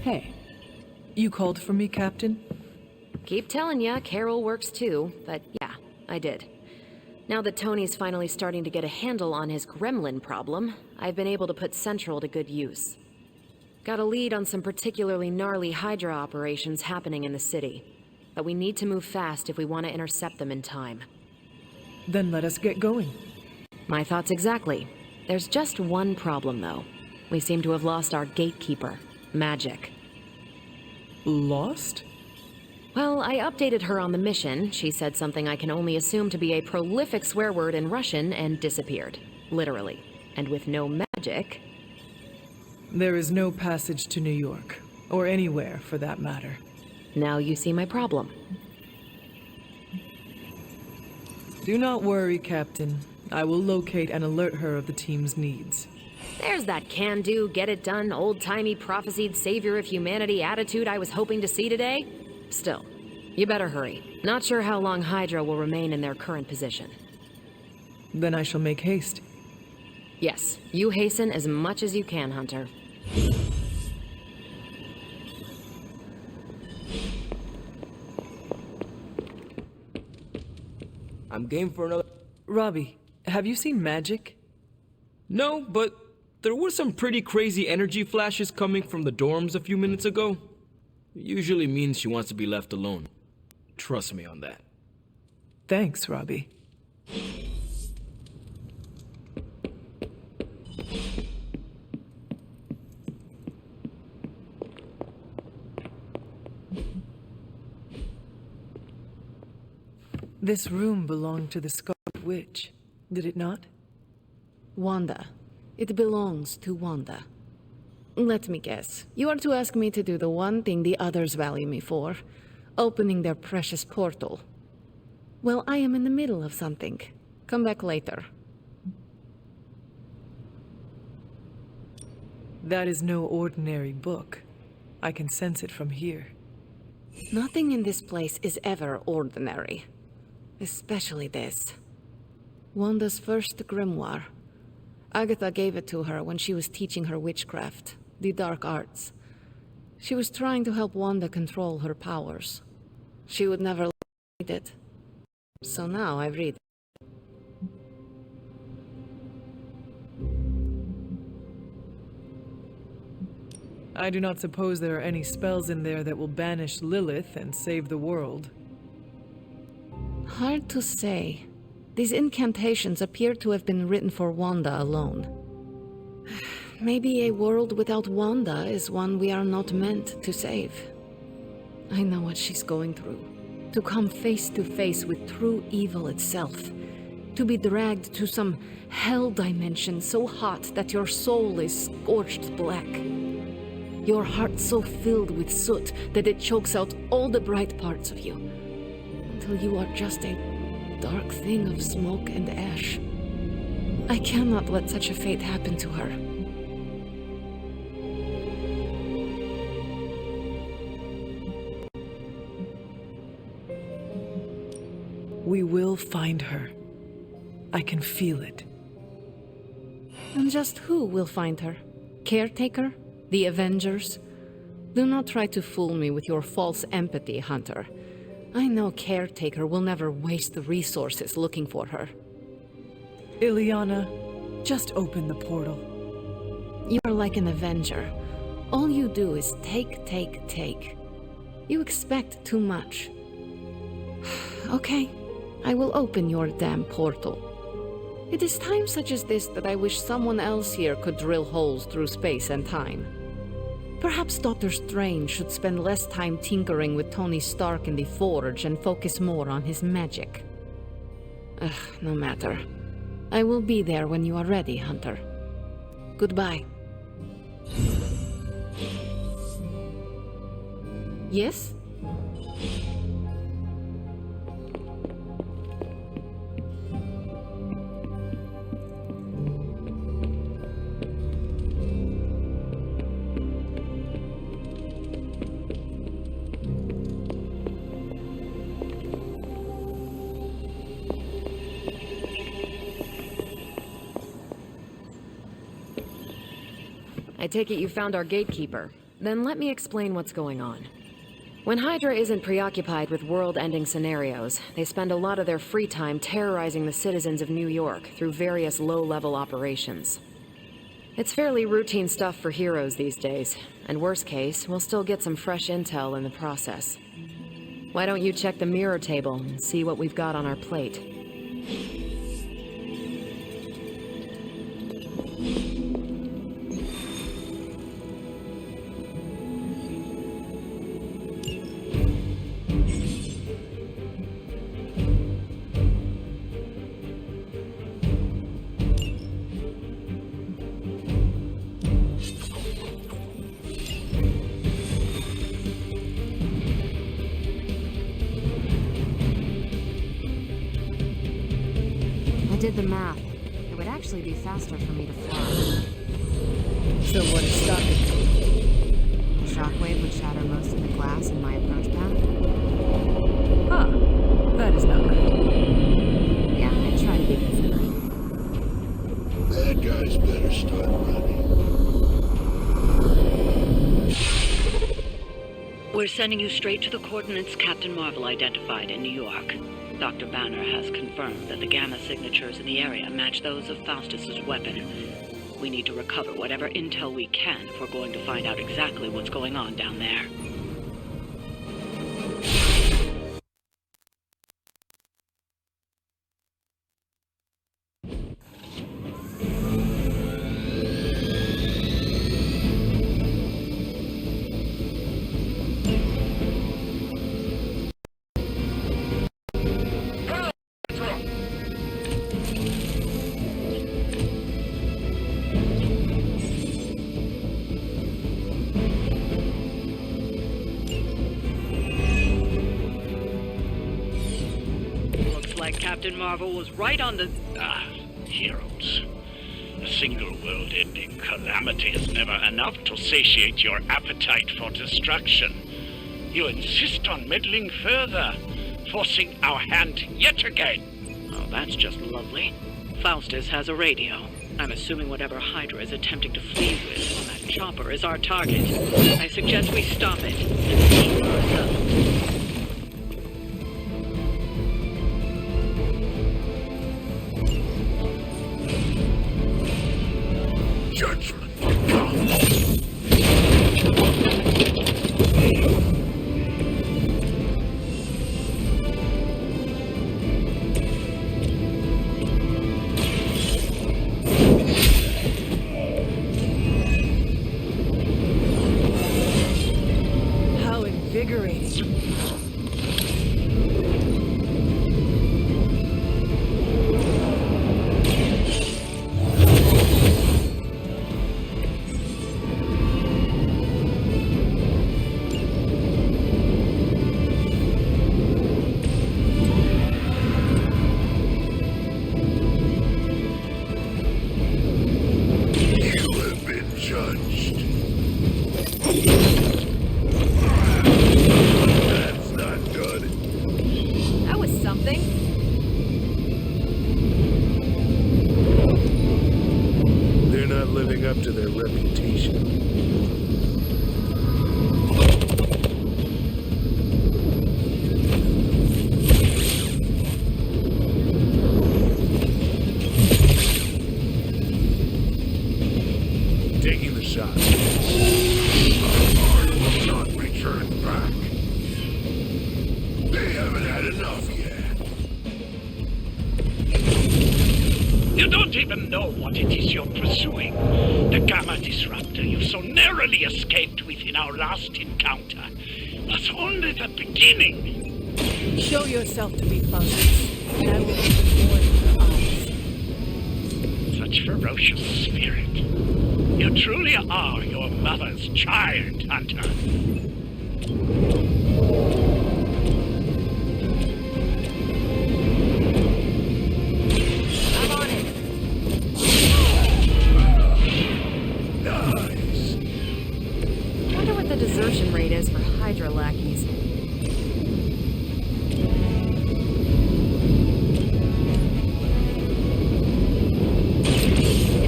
Hey, you called for me, Captain? Keep telling ya, Carol works too, but yeah, I did. Now that Tony's finally starting to get a handle on his gremlin problem, I've been able to put Central to good use. Got a lead on some particularly gnarly Hydra operations happening in the city, but we need to move fast if we want to intercept them in time. Then let us get going. My thoughts exactly. There's just one problem, though. We seem to have lost our gatekeeper, Magic. Lost? Well, I updated her on the mission. She said something I can only assume to be a prolific swear word in Russian and disappeared. Literally. And with no magic... There is no passage to New York, or anywhere for that matter. Now you see my problem. Do not worry, Captain. I will locate and alert her of the team's needs. There's that can-do, get-it-done, old-timey prophesied savior of humanity attitude I was hoping to see today. Still, you better hurry. Not sure how long Hydra will remain in their current position. Then I shall make haste. Yes, you hasten as much as you can, Hunter. I'm game for another... Robbie, have you seen Magic? No, but there were some pretty crazy energy flashes coming from the dorms a few minutes ago. It usually means she wants to be left alone. Trust me on that. Thanks, Robbie. This room belonged to the Scarlet Witch, did it not? Wanda. It belongs to Wanda. Let me guess. You are to ask me to do the one thing the others value me for. Opening their precious portal. Well, I am in the middle of something. Come back later. That is no ordinary book. I can sense it from here. Nothing in this place is ever ordinary. Especially this. Wanda's first grimoire. Agatha gave it to her when she was teaching her witchcraft, the dark arts. She was trying to help Wanda control her powers. She would never read it. So now I read it. I do not suppose there are any spells in there that will banish Lilith and save the world. Hard to say. These incantations appear to have been written for Wanda alone. Maybe a world without Wanda is one we are not meant to save. I know what she's going through. To come face to face with true evil itself. To be dragged to some hell dimension so hot that your soul is scorched black. Your heart so filled with soot that it chokes out all the bright parts of you. Until you are just a dark thing of smoke and ash. I cannot let such a fate happen to her. We will find her. I can feel it. And just who will find her? Caretaker? The Avengers? Do not try to fool me with your false empathy, Hunter. I know Caretaker will never waste the resources looking for her. Ileana, just open the portal. You are like an Avenger. All you do is take, take, take. You expect too much. Okay, I will open your damn portal. It is times such as this that I wish someone else here could drill holes through space and time. Perhaps Dr. Strange should spend less time tinkering with Tony Stark in the Forge and focus more on his magic. No matter. I will be there when you are ready, Hunter. Goodbye. Yes? I take it you found our gatekeeper. Then let me explain what's going on. When Hydra isn't preoccupied with world-ending scenarios, they spend a lot of their free time terrorizing the citizens of New York through various low-level operations. It's fairly routine stuff for heroes these days, and worst case, we'll still get some fresh intel in the process. Why don't you check the mirror table and see what we've got on our plate? I did the math. It would actually be faster for me to fly. So what is stopping you? A shockwave would shatter most of the glass in my approach path. Huh. That is not good. Yeah, I try to be considerate. Bad guys better start running. We're sending you straight to the coordinates Captain Marvel identified in New York. Dr. Banner has confirmed that the gamma signatures in the area match those of Faustus's weapon. We need to recover whatever intel we can if we're going to find out exactly what's going on down there. Like Captain Marvel was right on the... Heroes. A single world-ending calamity is never enough to satiate your appetite for destruction. You insist on meddling further, forcing our hand yet again. Oh, that's just lovely. Faustus has a radio. I'm assuming whatever Hydra is attempting to flee with on that chopper is our target. I suggest we stop it and see for ourselves. Judgment comes. How invigorating. You have been judged. That's not good. That was something. They're not living up to their reputation. Taking the shot. Our heart will not return back. They haven't had enough yet. You don't even know what it is you're pursuing. The gamma disruptor you so narrowly escaped with in our last encounter was only the beginning. Show yourself to me, Faustus, and I will open more than your eyes. Such ferocious spirit. You truly are your mother's child, Hunter. I'm on it. Nice. Wonder what the desertion rate is for Hydra lackeys.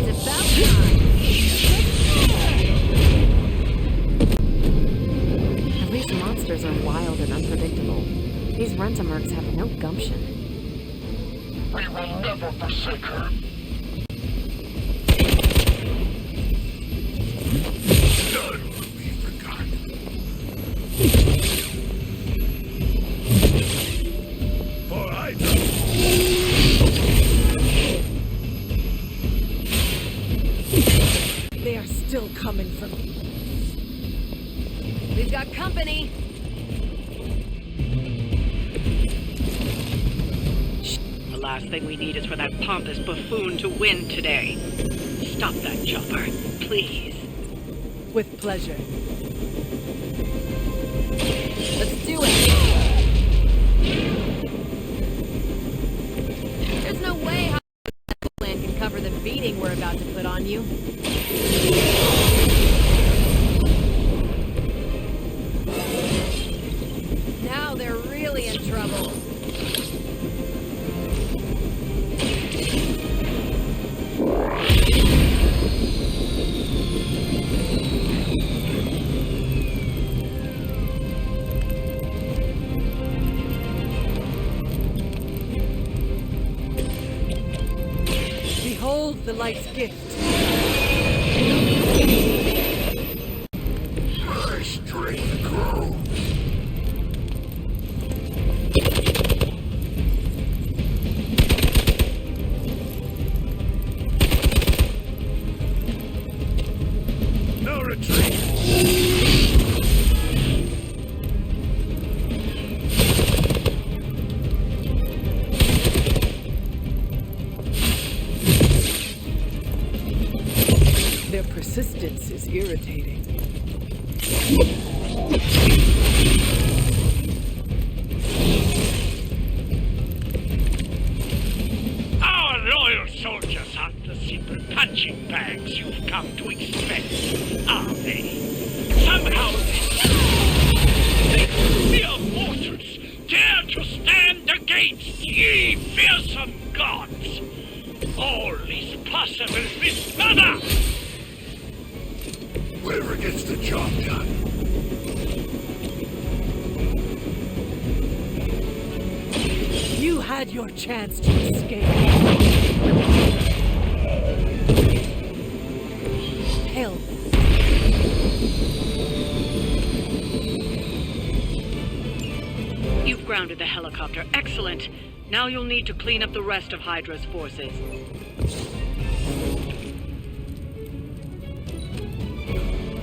It's about time. No gumption. We will never forsake her. None will be forgotten. For I know. They are still coming for me. We've got company! The last thing we need is for that pompous buffoon to win today. Stop that chopper, please. With pleasure. Let's do it! There's no way how plan can cover the beating we're about to put on you. Now they're really in trouble. Behold the light's gift. My strength grows. No retreat. Their persistence is irritating. Our loyal soldiers aren't the simple punching bags you've come to expect, are they? Somehow they mere mortals dare to stand against ye fearsome gods. All is possible with Mother! Whoever gets the job done. You had your chance to escape. Hell. You've grounded the helicopter. Excellent. Now you'll need to clean up the rest of Hydra's forces.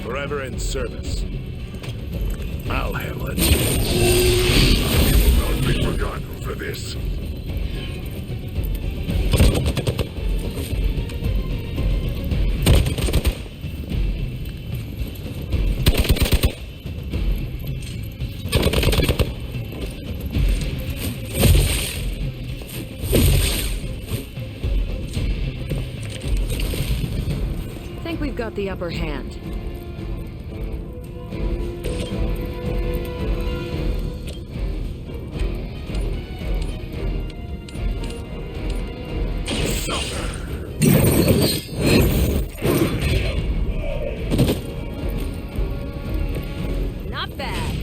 Forever in service. I'll handle it. Don't be forgotten for this. Think we've got the upper hand. Not bad.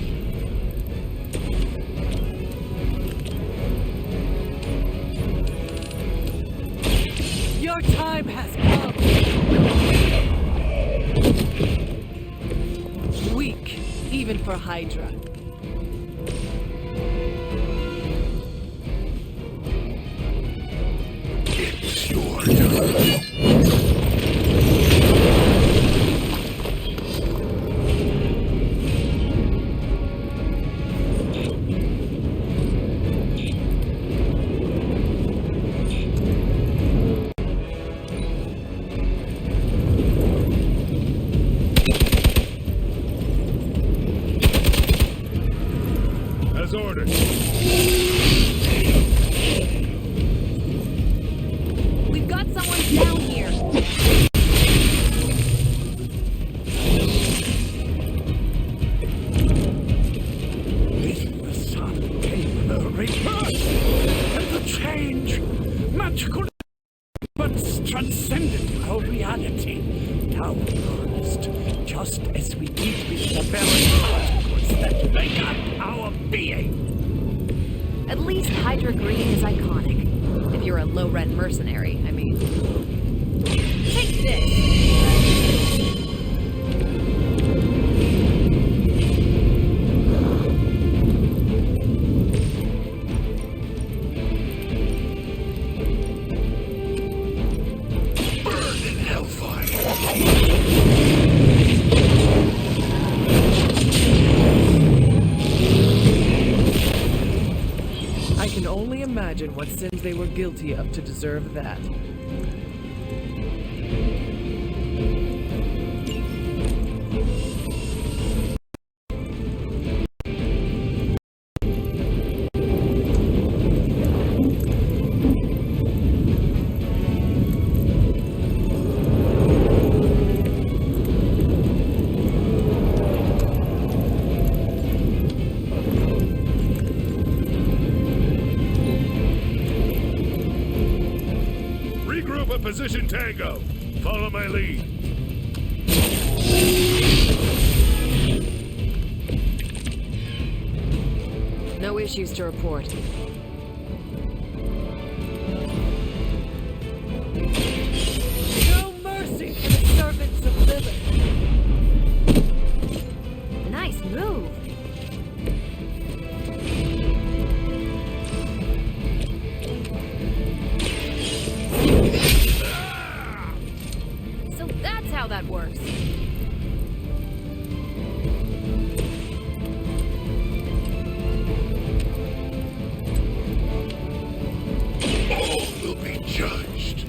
Your time has come. Weak, even for Hydra. It's your turn. As ordered. We've got someone down here. The sun came the rebirth and the change. Magical but transcendent our reality. Now harnessed, just as we eat with the very particles that make up our being. At least Hydra Green is iconic. If you're a low-rent mercenary, I mean. Take this! Burn in hellfire! I can only imagine what sins they were guilty of to deserve that. Regroup at position Tango. Follow my lead. No issues to report. No mercy for the servants of Lilith. Nice move. So that's how that works. All will be judged.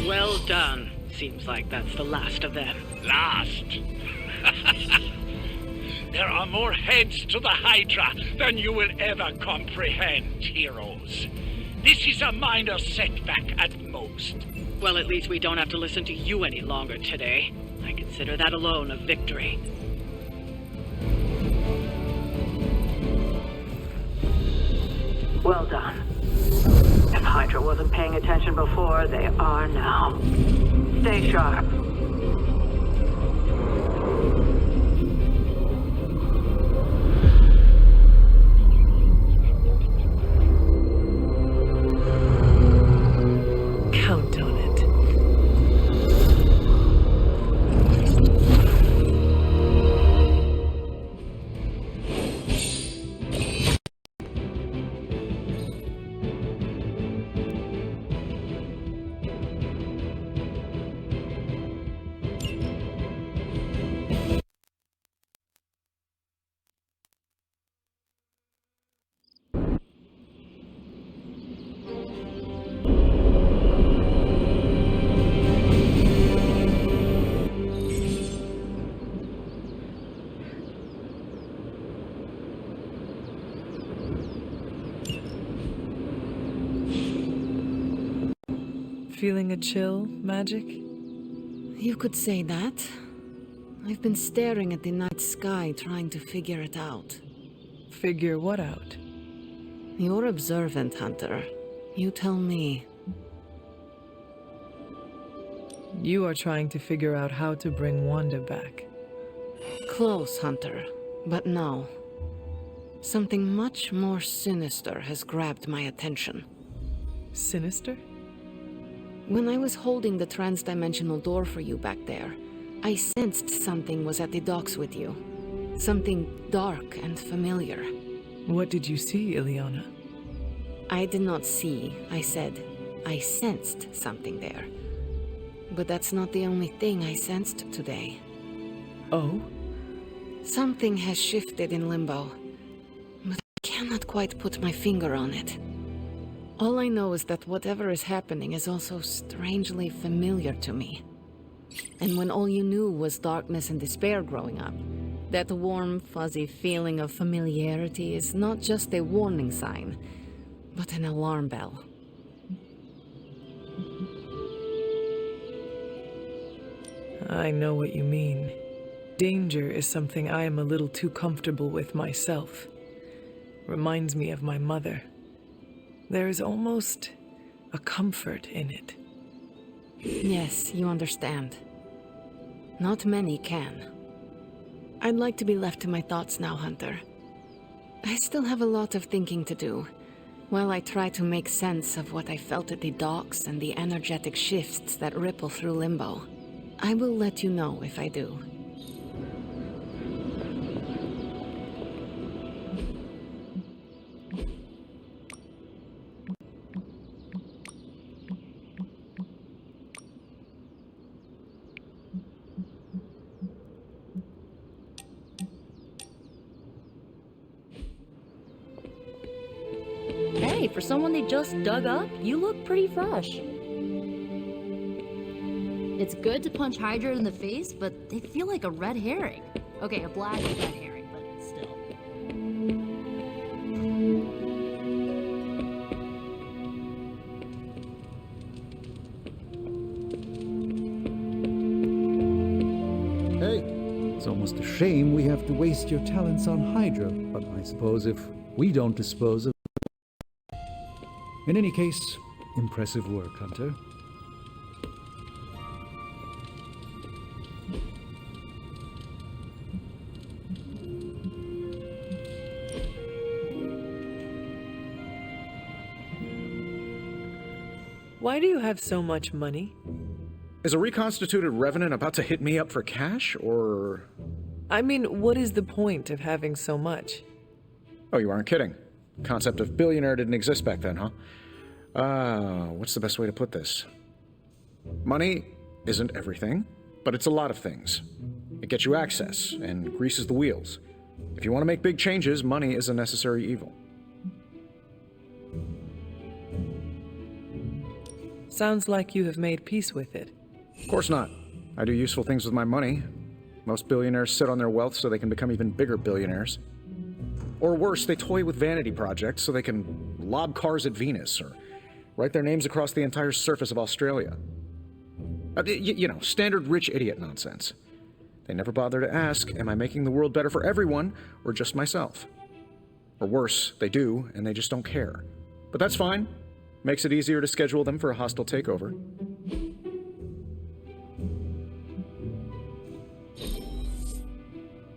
Well done. Seems like that's the last of them. Last. There are more heads to the Hydra than you will ever comprehend, heroes. This is a minor setback at most. Well, at least we don't have to listen to you any longer today. I consider that alone a victory. Well done. If Hydra wasn't paying attention before, they are now. Stay sharp. Count on it. Feeling a chill, Magic? You could say that. I've been staring at the night sky trying to figure it out. Figure what out? You're observant, Hunter. You tell me. You are trying to figure out how to bring Wanda back. Close, Hunter. But no. Something much more sinister has grabbed my attention. Sinister? When I was holding the trans-dimensional door for you back there, I sensed something was at the docks with you. Something dark and familiar. What did you see, Ileana? I did not see, I said. I sensed something there. But that's not the only thing I sensed today. Oh? Something has shifted in Limbo, but I cannot quite put my finger on it. All I know is that whatever is happening is also strangely familiar to me. And when all you knew was darkness and despair growing up, that warm, fuzzy feeling of familiarity is not just a warning sign, but an alarm bell. I know what you mean. Danger is something I am a little too comfortable with myself. Reminds me of my mother. There is almost a comfort in it. Yes, you understand. Not many can. I'd like to be left to my thoughts now, Hunter. I still have a lot of thinking to do, while I try to make sense of what I felt at the docks and the energetic shifts that ripple through Limbo. I will let you know if I do. Hey, for someone they just dug up, you look pretty fresh. It's good to punch Hydra in the face, but they feel like a red herring. Okay, a black red herring, but still. Hey, it's almost a shame we have to waste your talents on Hydra, but I suppose if we don't dispose of... In any case, impressive work, Hunter. Why do you have so much money? Is a reconstituted revenant about to hit me up for cash, or... I mean, what is the point of having so much? Oh, you aren't kidding. Concept of billionaire didn't exist back then, huh? What's the best way to put this? Money isn't everything, but it's a lot of things. It gets you access and greases the wheels. If you want to make big changes, money is a necessary evil. Sounds like you have made peace with it. Of course not. I do useful things with my money. Most billionaires sit on their wealth so they can become even bigger billionaires. Or worse, they toy with vanity projects so they can lob cars at Venus or write their names across the entire surface of Australia. You know, standard rich idiot nonsense. They never bother to ask, am I making the world better for everyone or just myself? Or worse, they do, and they just don't care. But that's fine. Makes it easier to schedule them for a hostile takeover.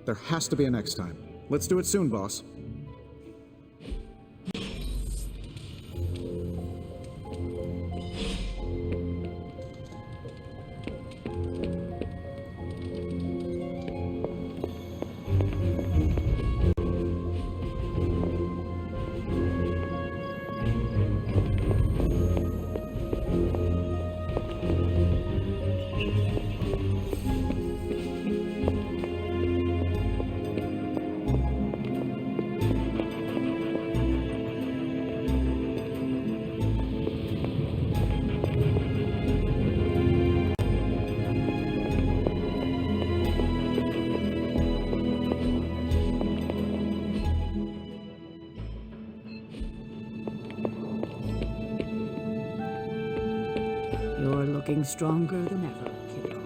There has to be a next time. Let's do it soon, boss. You're looking stronger than ever, kiddo.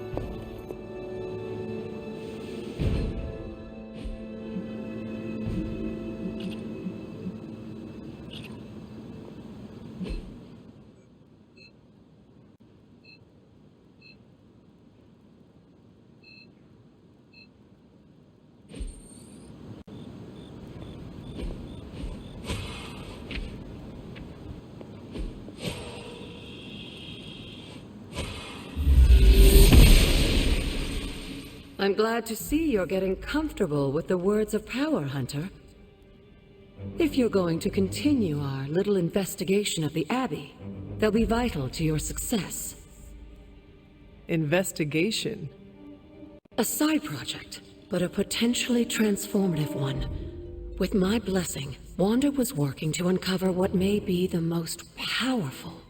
I'm glad to see you're getting comfortable with the words of power, Hunter. If you're going to continue our little investigation of the Abbey, they'll be vital to your success. Investigation? A side project, but a potentially transformative one. With my blessing, Wanda was working to uncover what may be the most powerful.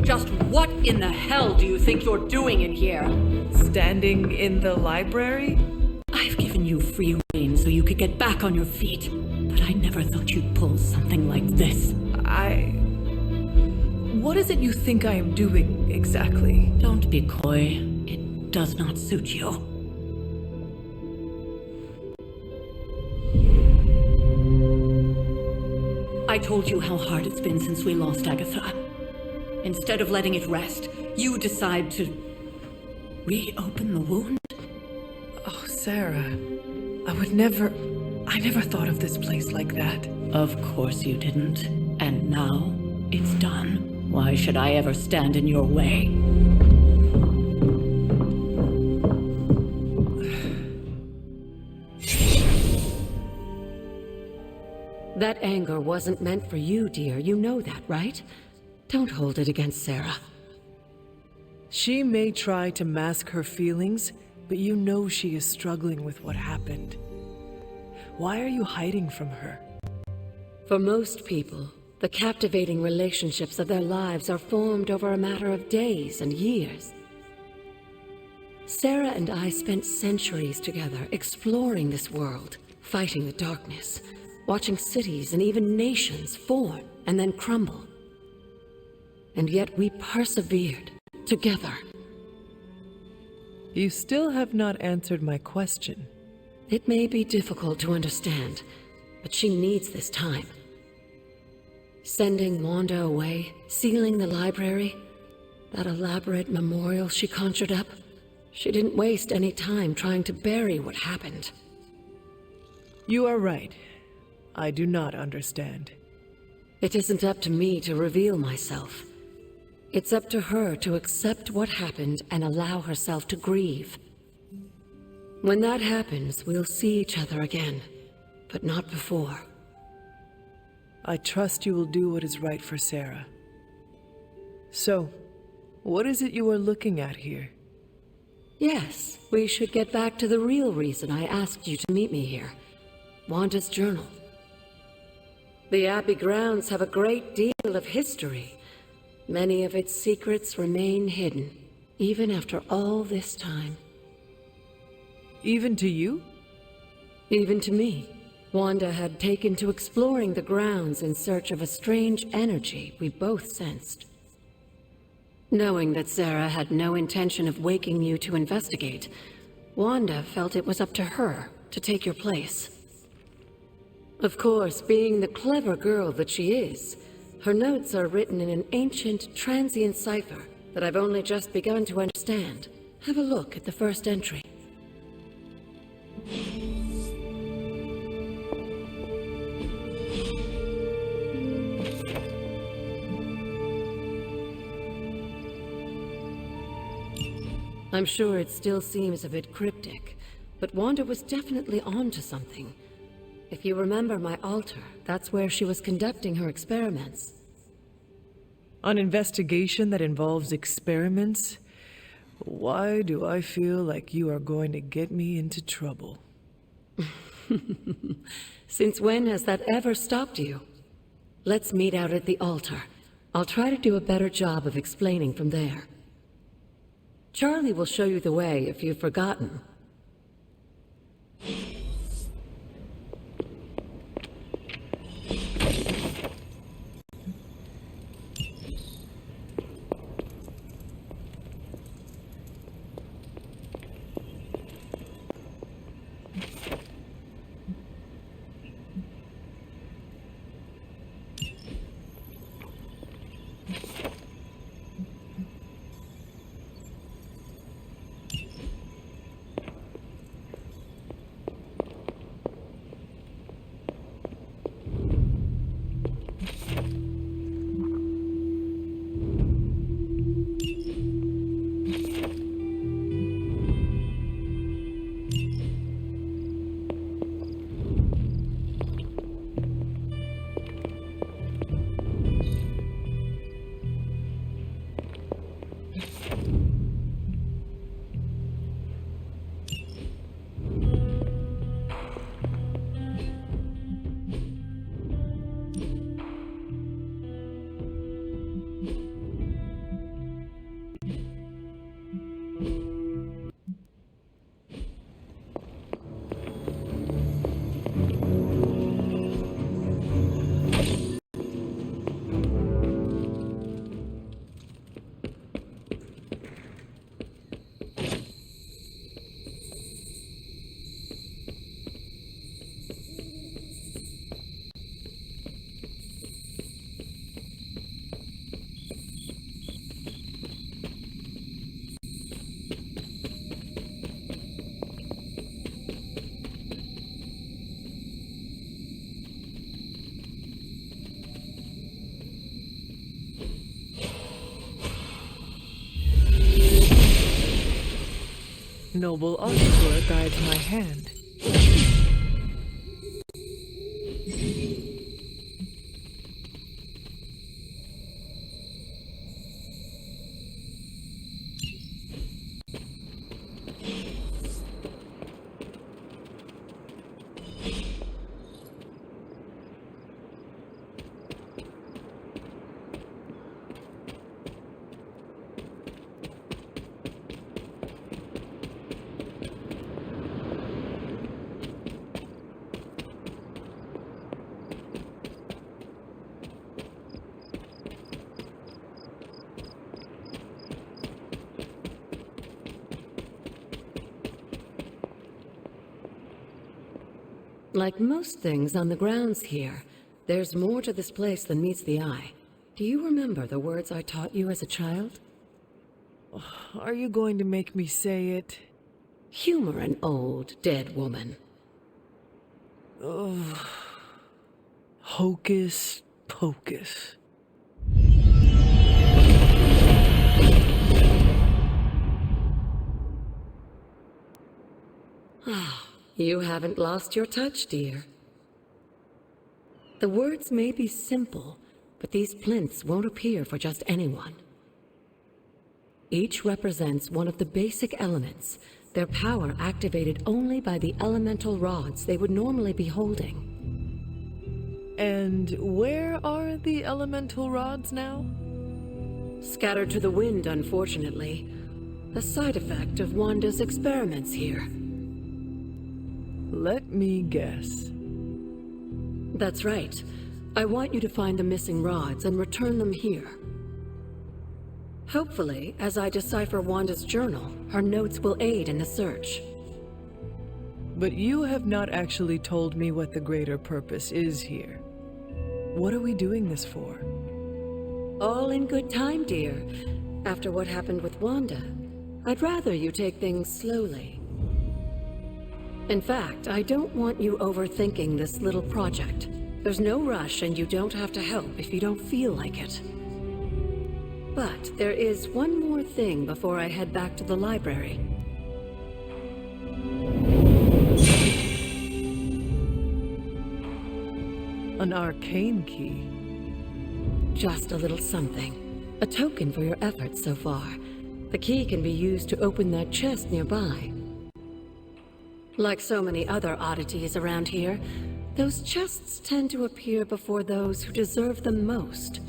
Just what in the hell do you think you're doing in here? Standing in the library? I've given you free rein so you could get back on your feet, but I never thought you'd pull something like this. What is it you think I am doing, exactly? Don't be coy. It does not suit you. I told you how hard it's been since we lost Agatha. Instead of letting it rest, you decide to reopen the wound? Oh, Sarah, I never thought of this place like that. Of course you didn't. And now, it's done. Why should I ever stand in your way? That anger wasn't meant for you, dear. You know that, right? Don't hold it against Sarah. She may try to mask her feelings, but you know she is struggling with what happened. Why are you hiding from her? For most people, the captivating relationships of their lives are formed over a matter of days and years. Sarah and I spent centuries together exploring this world, fighting the darkness, watching cities and even nations form and then crumble. And yet we persevered, together. You still have not answered my question. It may be difficult to understand, but she needs this time. Sending Wanda away, sealing the library, that elaborate memorial she conjured up, she didn't waste any time trying to bury what happened. You are right. I do not understand. It isn't up to me to reveal myself. It's up to her to accept what happened and allow herself to grieve. When that happens, we'll see each other again, but not before. I trust you will do what is right for Sarah. So, what is it you are looking at here? Yes, we should get back to the real reason I asked you to meet me here. Wanda's journal. The Abbey grounds have a great deal of history. Many of its secrets remain hidden, even after all this time. Even to you? Even to me. Wanda had taken to exploring the grounds in search of a strange energy we both sensed. Knowing that Sarah had no intention of waking you to investigate, Wanda felt it was up to her to take your place. Of course, being the clever girl that she is, her notes are written in an ancient, transient cipher that I've only just begun to understand. Have a look at the first entry. I'm sure it still seems a bit cryptic, but Wanda was definitely onto something. If you remember my altar, that's where she was conducting her experiments. An investigation that involves experiments? Why do I feel like you are going to get me into trouble? Since when has that ever stopped you? Let's meet out at the altar. I'll try to do a better job of explaining from there. Charlie will show you the way if you've forgotten. noble arbiter guides my hand. Like most things on the grounds here, there's more to this place than meets the eye. Do you remember the words I taught you as a child? Are you going to make me say it? Humor an old, dead woman. Ugh. Hocus pocus. You haven't lost your touch, dear. The words may be simple, but these plinths won't appear for just anyone. Each represents one of the basic elements, their power activated only by the elemental rods they would normally be holding. And where are the elemental rods now? Scattered to the wind, unfortunately. A side effect of Wanda's experiments here. Let me guess. That's right. I want you to find the missing rods and return them here. Hopefully, as I decipher Wanda's journal, her notes will aid in the search. But you have not actually told me what the greater purpose is here. What are we doing this for? All in good time, dear. After what happened with Wanda, I'd rather you take things slowly. In fact, I don't want you overthinking this little project. There's no rush and you don't have to help if you don't feel like it. But there is one more thing before I head back to the library. An arcane key. Just a little something. A token for your efforts so far. The key can be used to open that chest nearby. Like so many other oddities around here, those chests tend to appear before those who deserve them most.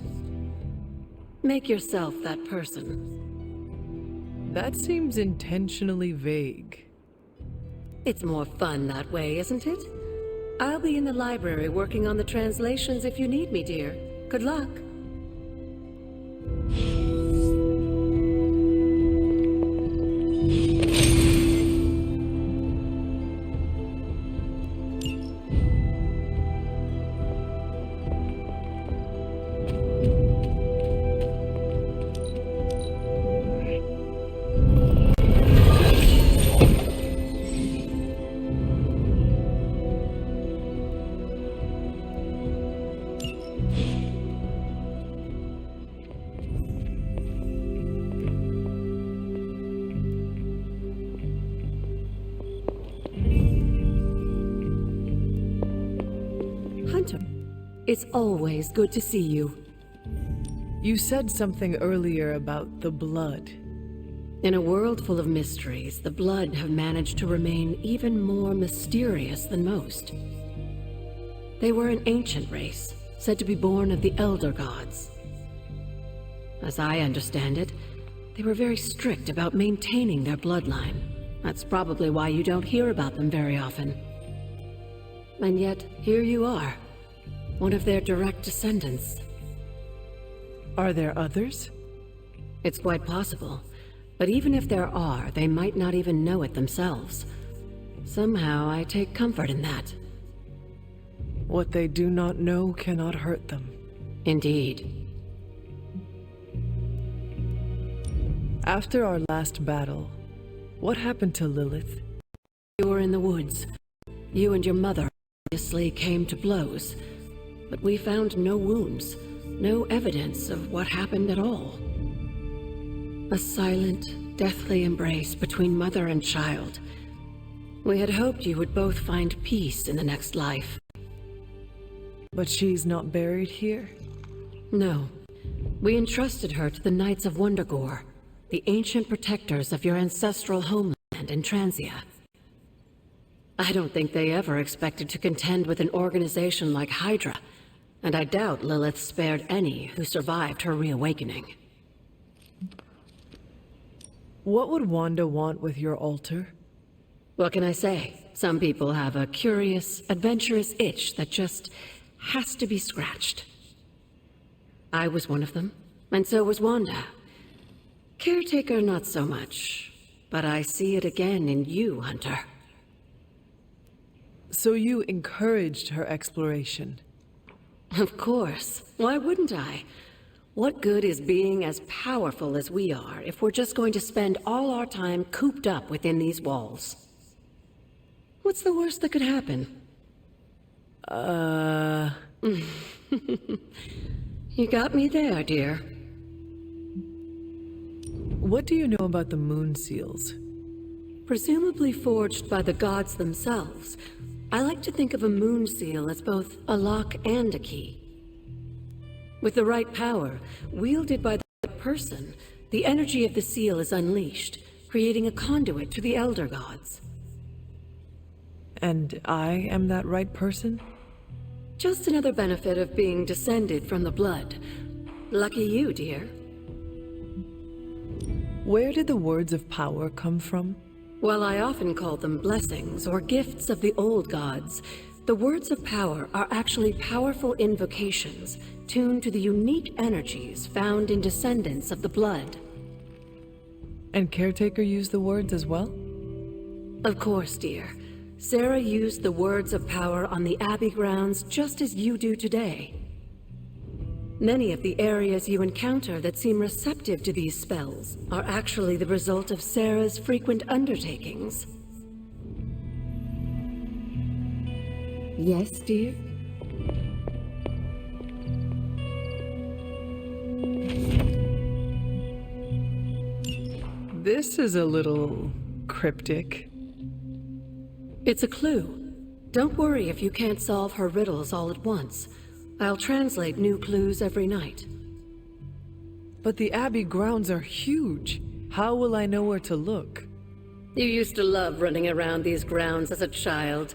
Make yourself that person. That seems intentionally vague. It's more fun that way, isn't it? I'll be in the library working on the translations if you need me, dear. Good luck. It's always good to see you. You said something earlier about the blood. In a world full of mysteries, the blood have managed to remain even more mysterious than most. They were an ancient race, said to be born of the Elder Gods. As I understand it, they were very strict about maintaining their bloodline. That's probably why you don't hear about them very often. And yet, here you are. One of their direct descendants. Are there others? It's quite possible. But even if there are, they might not even know it themselves. Somehow, I take comfort in that. What they do not know cannot hurt them. Indeed. After our last battle, what happened to Lilith? You were in the woods. You and your mother obviously came to blows. But we found no wounds, no evidence of what happened at all. A silent, deathly embrace between mother and child. We had hoped you would both find peace in the next life. But she's not buried here? No. We entrusted her to the Knights of Wundagore, the ancient protectors of your ancestral homeland in Transia. I don't think they ever expected to contend with an organization like Hydra, and I doubt Lilith spared any who survived her reawakening. What would Wanda want with your altar? What can I say? Some people have a curious, adventurous itch that just has to be scratched. I was one of them, and so was Wanda. Caretaker, not so much, but I see it again in you, Hunter. So you encouraged her exploration? Of course. Why wouldn't I? What good is being as powerful as we are if we're just going to spend all our time cooped up within these walls? What's the worst that could happen? You got me there, dear. What do you know about the moon seals? Presumably forged by the gods themselves. I like to think of a moon seal as both a lock and a key. With the right power, wielded by the person, the energy of the seal is unleashed, creating a conduit to the Elder Gods. And I am that right person? Just another benefit of being descended from the blood. Lucky you, dear. Where did the words of power come from? While I often call them blessings or gifts of the old gods, the words of power are actually powerful invocations tuned to the unique energies found in descendants of the blood. And Caretaker used the words as well? Of course, dear. Sarah used the words of power on the Abbey grounds just as you do today. Many of the areas you encounter that seem receptive to these spells are actually the result of Sarah's frequent undertakings. Yes, dear? This is a little cryptic. It's a clue. Don't worry if you can't solve her riddles all at once. I'll translate new clues every night. But the Abbey grounds are huge. How will I know where to look? You used to love running around these grounds as a child.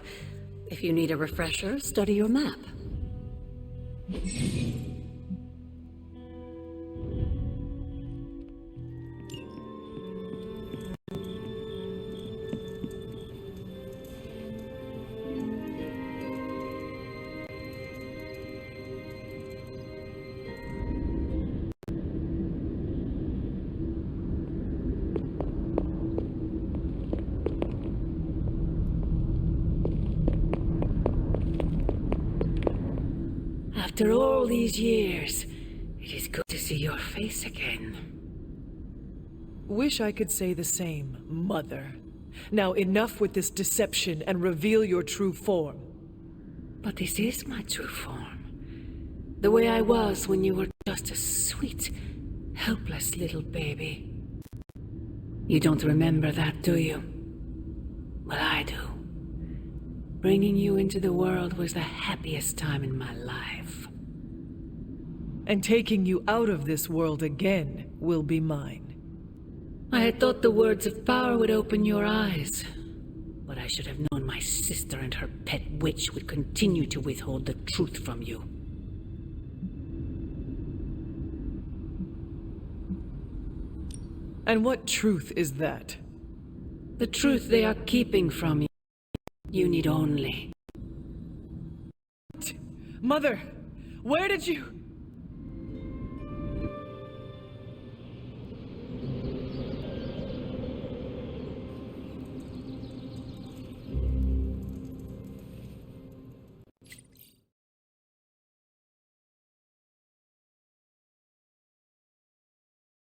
If you need a refresher, study your map. After all these years, it is good to see your face again. Wish I could say the same, Mother. Now enough with this deception and reveal your true form. But this is my true form. The way I was when you were just a sweet, helpless little baby. You don't remember that, do you? Well, I do. Bringing you into the world was the happiest time in my life. And taking you out of this world again will be mine. I had thought the words of power would open your eyes. But I should have known my sister and her pet witch would continue to withhold the truth from you. And what truth is that? The truth they are keeping from you. You need only. Mother, where did you...